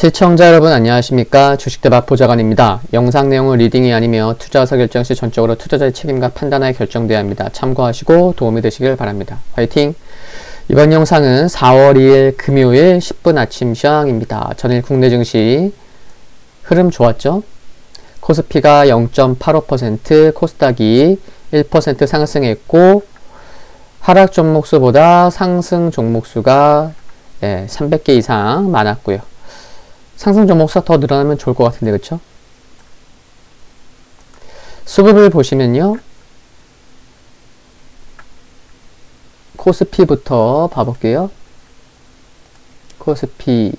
시청자 여러분 안녕하십니까. 주식대박 보좌관입니다. 영상 내용은 리딩이 아니며 투자 의사 결정 시 전적으로 투자자의 책임과 판단하에 결정되어야 합니다. 참고하시고 도움이 되시길 바랍니다. 화이팅! 이번 영상은 4월 2일 금요일 10분 아침 시황입니다. 전일 국내 증시 흐름 좋았죠? 코스피가 0.85%, 코스닥이 1% 상승했고 하락 종목수보다 상승 종목수가 300개 이상 많았고요. 상승 종목수가 더 늘어나면 좋을 것 같은데, 그쵸? 수급을 보시면요. 코스피부터 봐볼게요. 코스피.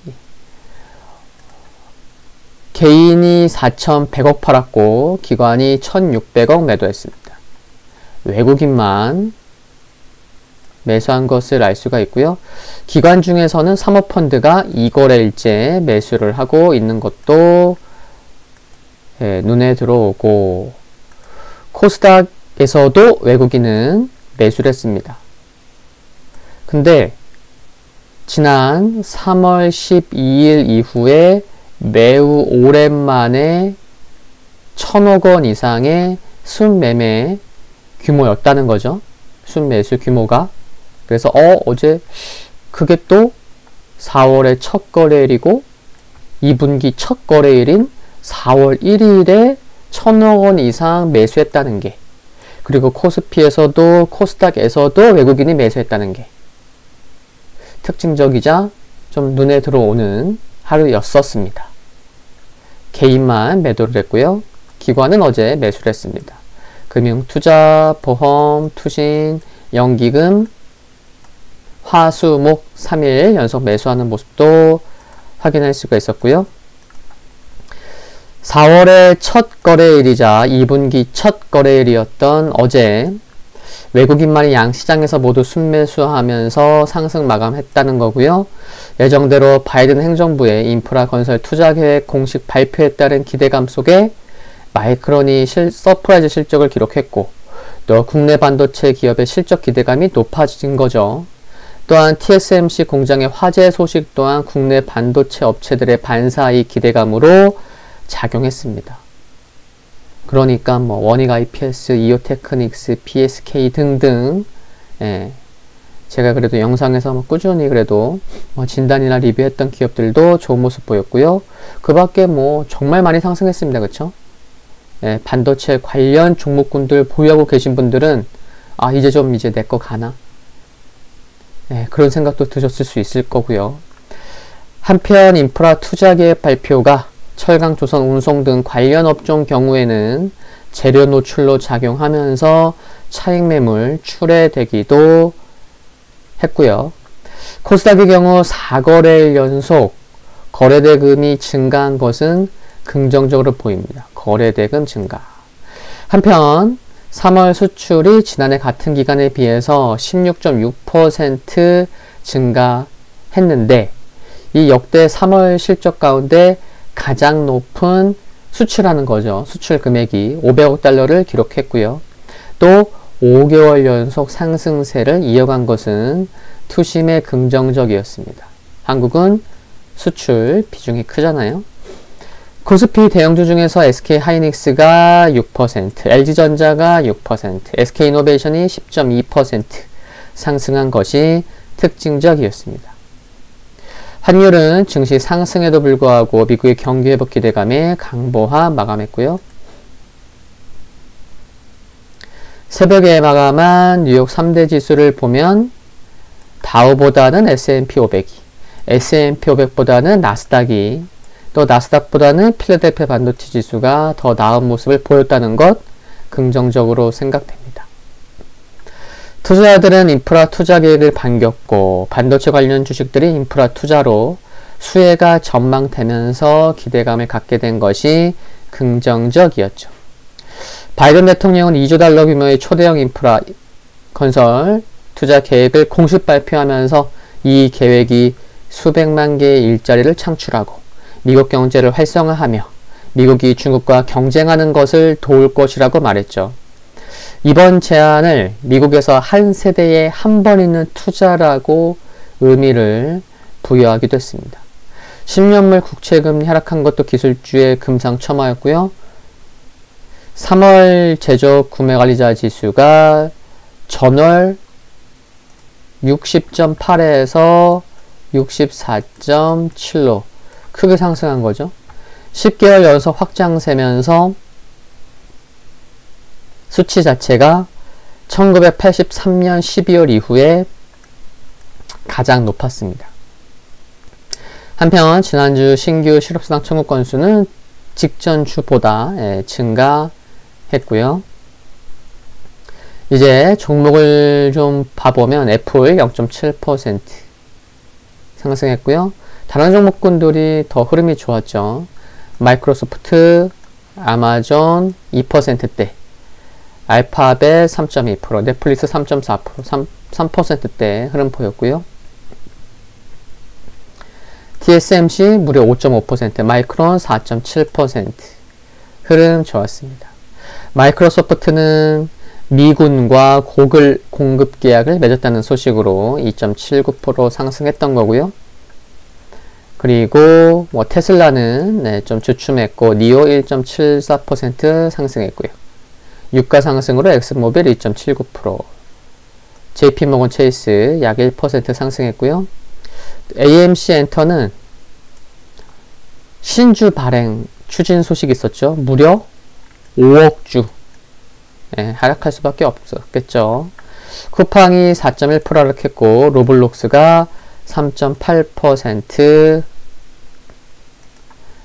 개인이 4,100억 팔았고, 기관이 1,600억 매도했습니다. 외국인만 매수한 것을 알 수가 있고요. 기관 중에서는 사모펀드가 2거래일째 매수를 하고 있는 것도 눈에 들어오고, 코스닥에서도 외국인은 매수를 했습니다. 근데 지난 3월 12일 이후에 매우 오랜만에 1,000억 원 이상의 순매매 규모였다는 거죠. 순매수 규모가. 그래서 어제 그게 또 4월의 첫 거래일이고 2분기 첫 거래일인 4월 1일에 1,000억 원 이상 매수했다는 게, 그리고 코스피에서도 코스닥에서도 외국인이 매수했다는 게 특징적이자 좀 눈에 들어오는 하루였었습니다. 개인만 매도를 했고요. 기관은 어제 매수를 했습니다. 금융, 투자, 보험, 투신, 연기금, 화, 수, 목 3일 연속 매수하는 모습도 확인할 수가 있었고요. 4월의 첫 거래일이자 2분기 첫 거래일이었던 어제 외국인만이 양시장에서 모두 순매수하면서 상승 마감했다는 거고요. 예정대로 바이든 행정부의 인프라 건설 투자 계획 공식 발표에 따른 기대감 속에 마이크론이 서프라이즈 실적을 기록했고, 또 국내 반도체 기업의 실적 기대감이 높아진 거죠. 또한 TSMC 공장의 화재 소식 또한 국내 반도체 업체들의 반사이익 기대감으로 작용했습니다. 그러니까 원익 IPS, 이오테크닉스, PSK 등등, 제가 그래도 영상에서 꾸준히 그래도 진단이나 리뷰했던 기업들도 좋은 모습 보였고요. 그 밖에 정말 많이 상승했습니다. 그쵸? 반도체 관련 종목군들 보유하고 계신 분들은 이제 내 거 가나? 그런 생각도 드셨을 수 있을 거고요. 한편 인프라 투자 계획 발표가 철강, 조선, 운송 등 관련 업종 경우에는 재료 노출로 작용하면서 차익 매물 출회되기도 했고요. 코스닥의 경우 4거래일 연속 거래대금이 증가한 것은 긍정적으로 보입니다. 거래대금 증가. 한편 3월 수출이 지난해 같은 기간에 비해서 16.6% 증가했는데, 이 역대 3월 실적 가운데 가장 높은 수출하는 거죠. 수출 금액이 500억 달러를 기록했고요. 또 5개월 연속 상승세를 이어간 것은 투심의 긍정적이었습니다. 한국은 수출 비중이 크잖아요. 코스피 대형주 중에서 SK하이닉스가 6%, LG전자가 6%, SK이노베이션이 10.2% 상승한 것이 특징적이었습니다. 환율은 증시 상승에도 불구하고 미국의 경기 회복 기대감에 강보하 마감했고요. 새벽에 마감한 뉴욕 3대 지수를 보면 다우보다는 S&P 500이, S&P 500보다는 나스닥이, 또 나스닥보다는 필라델피아 반도체 지수가 더 나은 모습을 보였다는 것 긍정적으로 생각됩니다. 투자자들은 인프라 투자 계획을 반겼고, 반도체 관련 주식들이 인프라 투자로 수혜가 전망되면서 기대감을 갖게 된 것이 긍정적이었죠. 바이든 대통령은 2조 달러 규모의 초대형 인프라 건설 투자 계획을 공식 발표하면서 이 계획이 수백만 개의 일자리를 창출하고 미국 경제를 활성화하며 미국이 중국과 경쟁하는 것을 도울 것이라고 말했죠. 이번 제안을 미국에서 한 세대에 한 번 있는 투자라고 의미를 부여하기도 했습니다. 10년물 국채금리 하락한 것도 기술주의 금상첨화였고요. 3월 제조업 구매관리자 지수가 전월 60.8에서 64.7로 크게 상승한 거죠. 10개월 연속 확장세면서 수치 자체가 1983년 12월 이후에 가장 높았습니다. 한편 지난주 신규 실업수당 청구 건수는 직전 주보다 증가했고요. 이제 종목을 좀 봐보면 애플 0.7% 상승했고요. 다른 종목군들이 더 흐름이 좋았죠. 마이크로소프트, 아마존 2%대, 알파벳 3.2%, 넷플릭스 3.4%, 3%대 흐름 보였고요. TSMC 무려 5.5%, 마이크론 4.7% 흐름 좋았습니다. 마이크로소프트는 미군과 고글 공급 계약을 맺었다는 소식으로 2.79% 상승했던 거고요. 그리고 테슬라는 좀 주춤했고 니오 1.74% 상승했고요. 유가 상승으로 엑스모빌 2.79%, JP모건 체이스 약 1% 상승했고요. AMC 엔터는 신주 발행 추진 소식이 있었죠. 무려 5억 주 하락할 수밖에 없었겠죠. 쿠팡이 4.1% 하락했고 로블록스가 3.8%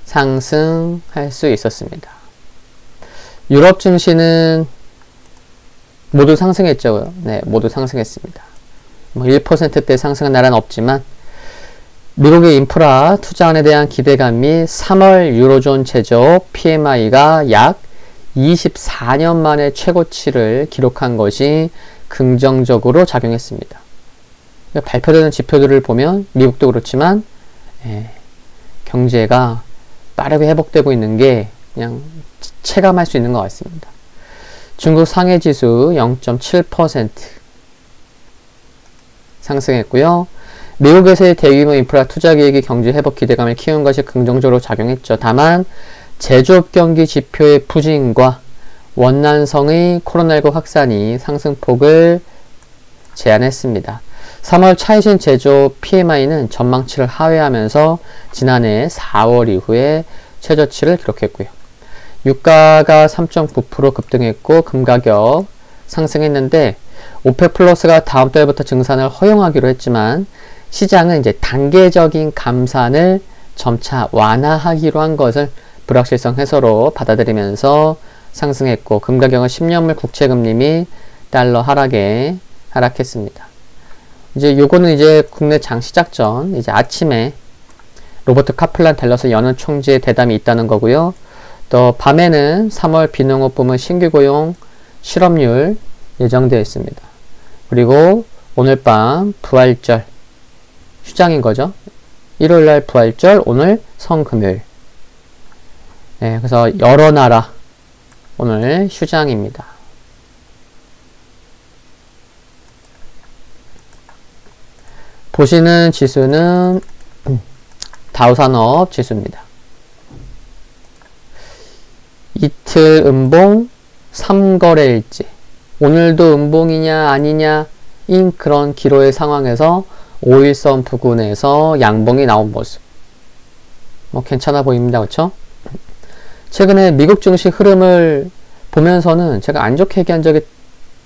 상승할 수 있었습니다. 유럽 증시는 모두 상승했죠. 네, 모두 상승했습니다. 1%대 상승한 나라는 없지만 미국의 인프라 투자안에 대한 기대감이 3월 유로존 제조업 PMI가 약 24년 만에 최고치를 기록한 것이 긍정적으로 작용했습니다. 발표되는 지표들을 보면 미국도 그렇지만 경제가 빠르게 회복되고 있는 게 그냥 체감할 수 있는 것 같습니다. 중국 상해지수 0.7% 상승했고요. 미국에서의 대규모 인프라 투자 계획이 경제 회복 기대감을 키운 것이 긍정적으로 작용했죠. 다만 제조업 경기 지표의 부진과 원난성의 코로나19 확산이 상승폭을 제한했습니다. 3월 차이신 제조업 PMI는 전망치를 하회하면서 지난해 4월 이후에 최저치를 기록했고요. 유가가 3.9% 급등했고 금가격 상승했는데 오펙 플러스가 다음 달부터 증산을 허용하기로 했지만 시장은 이제 단계적인 감산을 점차 완화하기로 한 것을 불확실성 해소로 받아들이면서 상승했고 금가격은 10년물 국채금리 및 달러 하락에 하락했습니다. 이제 요거는 이제 국내 장 시작 전 이제 아침에 로버트 카플란 댈러스 연은 총재의 대담이 있다는 거고요. 또 밤에는 3월 비농업 부문 신규 고용 실업률 예정되어 있습니다. 그리고 오늘 밤 부활절 휴장인 거죠. 일요일날 부활절, 오늘 성금요일. 네, 그래서 여러 나라 오늘 휴장입니다. 보시는 지수는 다우산업 지수입니다. 이틀 음봉 3거래일째. 오늘도 음봉이냐 아니냐인 그런 기로의 상황에서 5일선 부근에서 양봉이 나온 모습. 괜찮아 보입니다. 그렇죠? 최근에 미국 증시 흐름을 보면서는 제가 안 좋게 얘기한 적이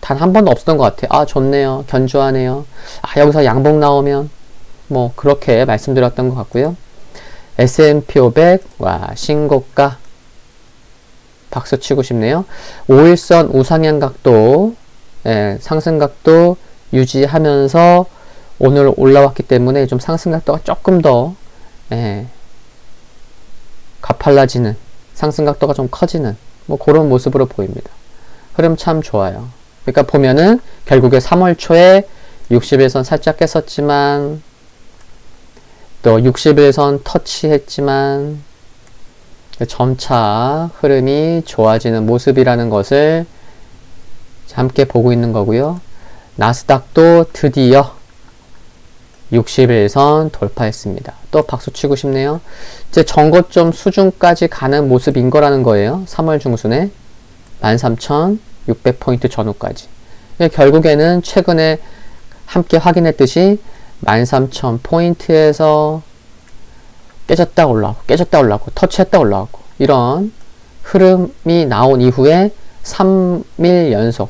단 한 번도 없었던 것 같아요. 아, 좋네요. 견조하네요. 아, 여기서 양봉 나오면 그렇게 말씀드렸던 것 같고요. S&P 500 와 신고가 박수 치고 싶네요. 5일선 우상향 각도 상승 각도 유지하면서 오늘 올라왔기 때문에 좀 상승 각도가 조금 더 가팔라지는 상승 각도가 좀 커지는 그런 모습으로 보입니다. 흐름 참 좋아요. 그러니까 보면은 결국에 3월 초에 60일선 살짝 깼었지만 또 60일선 터치했지만 점차 흐름이 좋아지는 모습이라는 것을 함께 보고 있는 거고요. 나스닥도 드디어 61선 돌파했습니다. 또 박수 치고 싶네요. 이제 전고점 수준까지 가는 모습인 거라는 거예요. 3월 중순에 13,600포인트 전후까지. 결국에는 최근에 함께 확인했듯이 13,000포인트에서 깨졌다 올라오고 깨졌다 올라오고 터치했다 올라오고 이런 흐름이 나온 이후에 3일 연속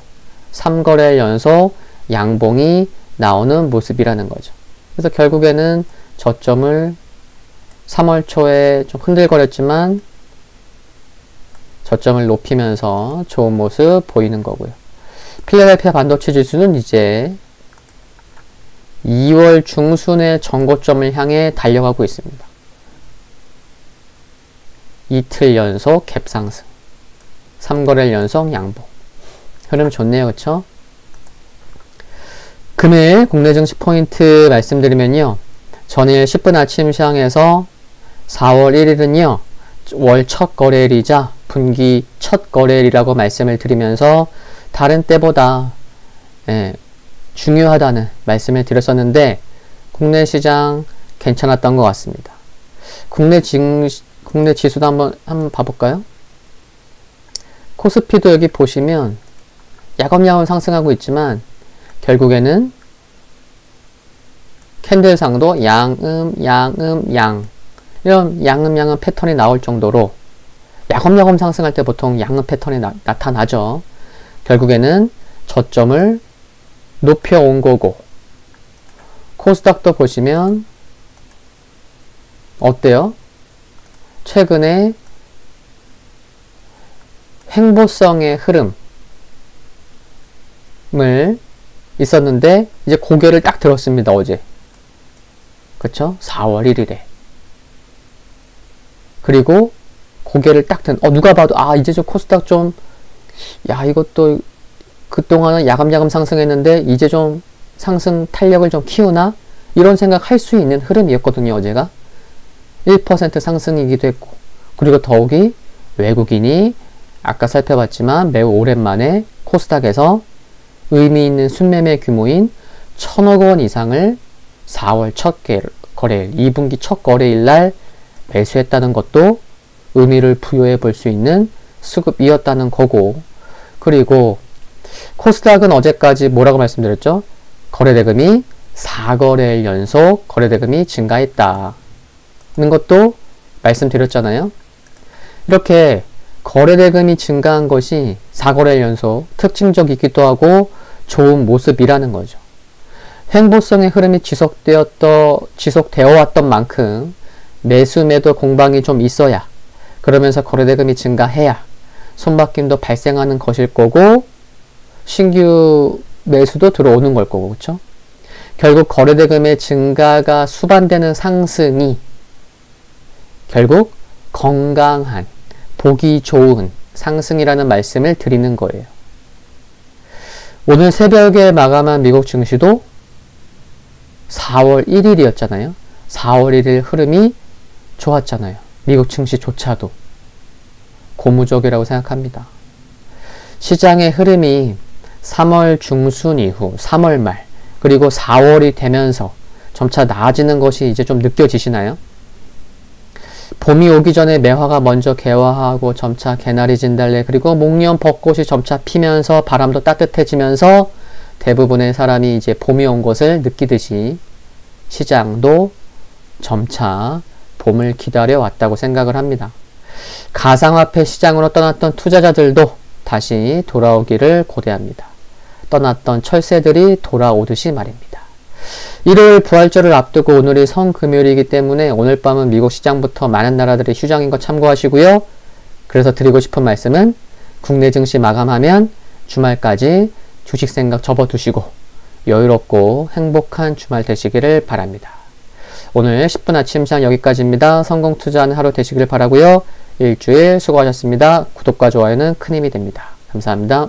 3거래일 연속 양봉이 나오는 모습이라는 거죠. 그래서 결국에는 저점을 3월 초에 좀 흔들거렸지만 저점을 높이면서 좋은 모습 보이는 거고요. 필라델피아 반도체 지수는 이제 2월 중순의 전고점을 향해 달려가고 있습니다. 이틀 연속 갭상승, 3거래일 연속 양봉. 흐름 좋네요, 그쵸? 금일 국내 증시 포인트 말씀드리면요. 전일 10분 아침 시황에서 4월 1일은요. 월 첫 거래일이자 분기 첫 거래일이라고 말씀을 드리면서 다른 때보다 중요하다는 말씀을 드렸었는데 국내 시장 괜찮았던 것 같습니다. 국내 지수도 한번 봐볼까요? 코스피도 여기 보시면 야금야금 상승하고 있지만 결국에는 캔들상도 양음 이런 양음 패턴이 나올 정도로 야금야금 상승할 때 보통 양음 패턴이 나타나죠. 결국에는 저점을 높여온 거고 코스닥도 보시면 어때요? 최근에 횡보성의 흐름을 있었는데 이제 고개를 딱 들었습니다. 어제. 그쵸? 4월 1일에. 그리고 고개를 딱 누가 봐도 이제 저 코스닥 좀 이것도 그동안은 야금야금 상승했는데 이제 좀 상승 탄력을 좀 키우나? 이런 생각할 수 있는 흐름이었거든요. 어제가. 1% 상승이기도 했고 그리고 더욱이 외국인이 아까 살펴봤지만 매우 오랜만에 코스닥에서 의미 있는 순매매 규모인 1,000억 원 이상을 4월 첫 거래일, 2분기 첫 거래일 날 매수했다는 것도 의미를 부여해 볼 수 있는 수급이었다는 거고 그리고 코스닥은 어제까지 뭐라고 말씀드렸죠? 거래대금이 4거래일 연속 거래대금이 증가했다는 것도 말씀드렸잖아요. 이렇게 거래대금이 증가한 것이 4거래일 연속 특징적이기도 하고 좋은 모습이라는 거죠. 횡보성의 흐름이 지속되어 왔던 만큼 매수 매도 공방이 좀 있어야 그러면서 거래대금이 증가해야 손바뀜도 발생하는 것일 거고 신규 매수도 들어오는 걸 거고 그렇죠? 결국 거래대금의 증가가 수반되는 상승이 결국 건강한 보기 좋은 상승이라는 말씀을 드리는 거예요. 오늘 새벽에 마감한 미국 증시도 4월 1일이었잖아요. 4월 1일 흐름이 좋았잖아요. 미국 증시조차도 고무적이라고 생각합니다. 시장의 흐름이 3월 중순 이후 3월 말 그리고 4월이 되면서 점차 나아지는 것이 이제 좀 느껴지시나요? 봄이 오기 전에 매화가 먼저 개화하고 점차 개나리 진달래 그리고 목련 벚꽃이 점차 피면서 바람도 따뜻해지면서 대부분의 사람이 이제 봄이 온 것을 느끼듯이 시장도 점차 봄을 기다려 왔다고 생각을 합니다. 가상화폐 시장으로 떠났던 투자자들도 다시 돌아오기를 고대합니다. 떠났던 철새들이 돌아오듯이 말입니다. 일요일 부활절을 앞두고 오늘이 성금요일이기 때문에 오늘 밤은 미국 시장부터 많은 나라들이 휴장인 거 참고하시고요. 그래서 드리고 싶은 말씀은 국내 증시 마감하면 주말까지 주식 생각 접어두시고 여유롭고 행복한 주말 되시기를 바랍니다. 오늘 10분 아침 시장 여기까지입니다. 성공 투자하는 하루 되시길 바라고요. 일주일 수고하셨습니다. 구독과 좋아요는 큰 힘이 됩니다. 감사합니다.